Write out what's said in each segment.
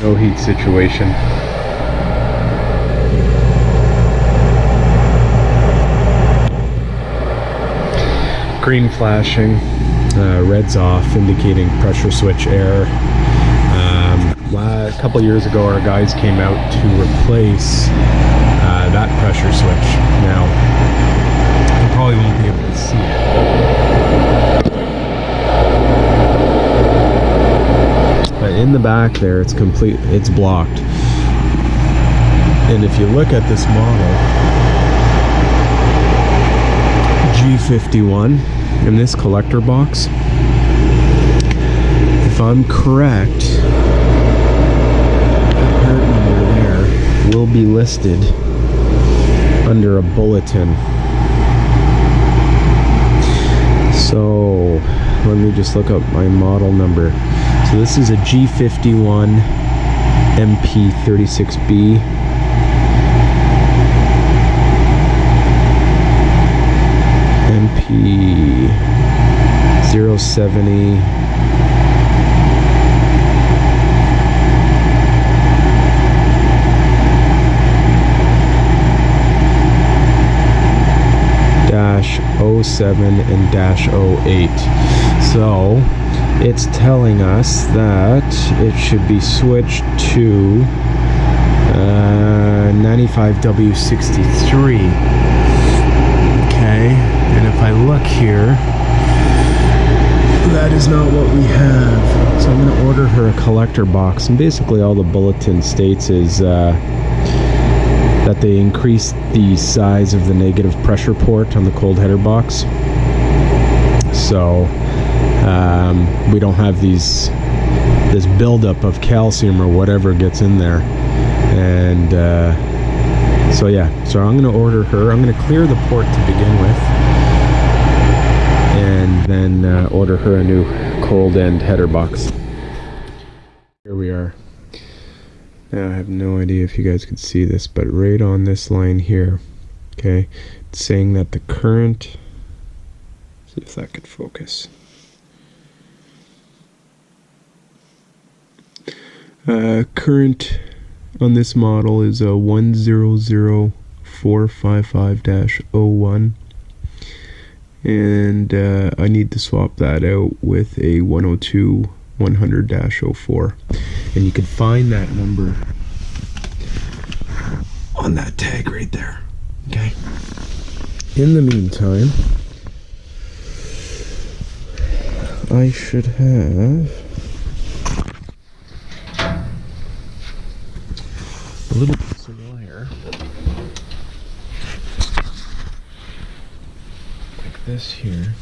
No heat situation. Green flashing, red's off, indicating pressure switch error. A couple years ago, our guys came out to replace that pressure switch. Now, you probably won't be able to see it, but in the back there, it's blocked. And if you look at this model, G51, in this collector box, if I'm correct, the part number there will be listed under a bulletin. So let me just look up my model number. So this is a G51 MP36B. MP070 -07 and -08. So it's telling us that it should be switched to 95W63. Okay, and if I look here, that is not what we have. So I'm going to order her a collector box, and basically all the bulletin states is that they increased the size of the negative pressure port on the cold header box. So we don't have this buildup of calcium or whatever gets in there. And so yeah, so I'm going to order her. I'm going to clear the port to begin with, and then order her a new cold end header box. Here we are. Now I have no idea if you guys could see this, but right on this line here, okay, it's saying that the current, see if that could focus. Current on this model is a 100455-01, and I need to swap that out with a 102-100-04, and you can find that number on that tag right there. Okay, in the meantime, I should have a little piece of wire like this here.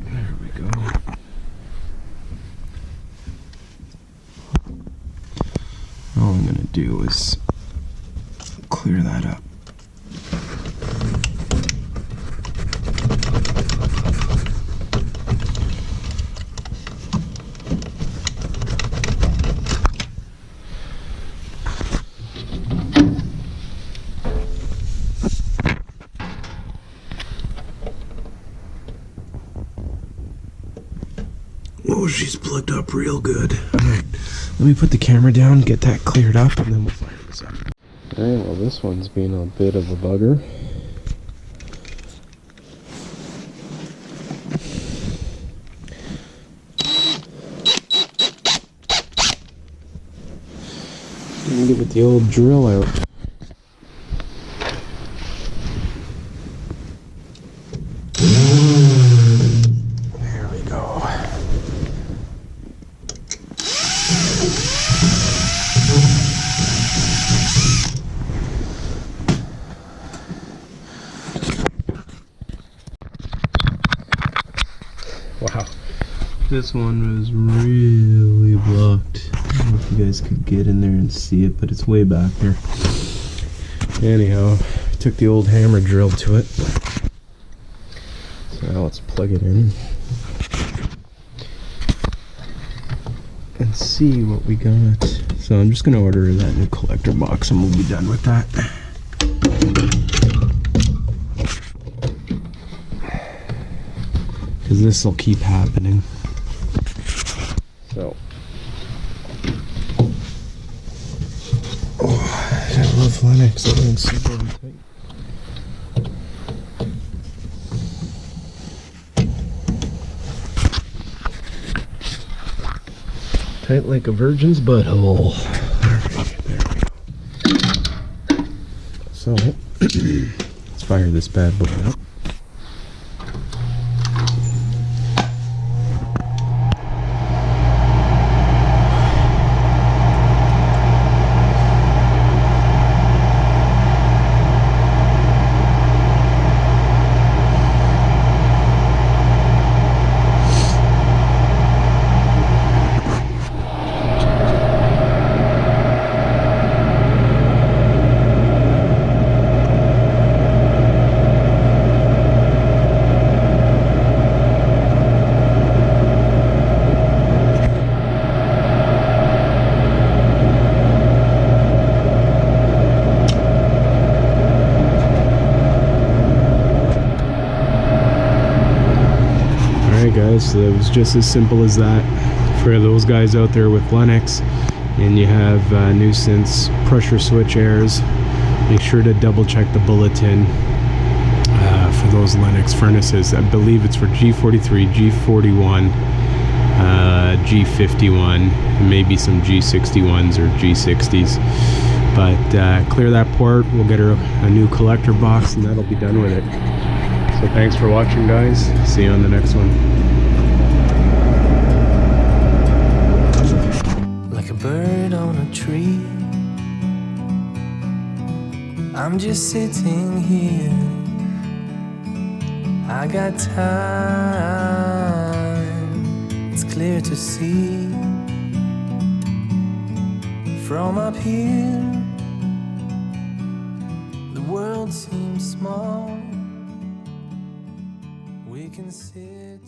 There we go. All I'm going to do is clear that up. Oh, she's plugged up real good. Alright, let me put the camera down, get that cleared up, and then we'll fire this up. Alright, well this one's been a bit of a bugger. Let me get the old drill out. Wow, this one was really blocked. I don't know if you guys could get in there and see it, but it's way back there. Anyhow, I took the old hammer drill to it. So now let's plug it in and see what we got. So I'm just going to order that new collector box and we'll be done with that. because this will keep happening. So, I love Lennox. Everything's super tight. Tight like a virgin's butthole. There we go. So, let's fire this bad boy up. Guys, so it was just as simple as that for those guys out there with Lennox and you have nuisance pressure switch errors. Make sure to double check the bulletin for those Lennox furnaces. I believe it's for G43, G41, G51, and maybe some G61s or G60s, but clear that port. We'll get her a new collector box and that'll be done with it. So thanks for watching, guys. See you on the next one. Like a bird on a tree, I'm just sitting here. I got time, it's clear to see. From up here, the world seems small. We can sit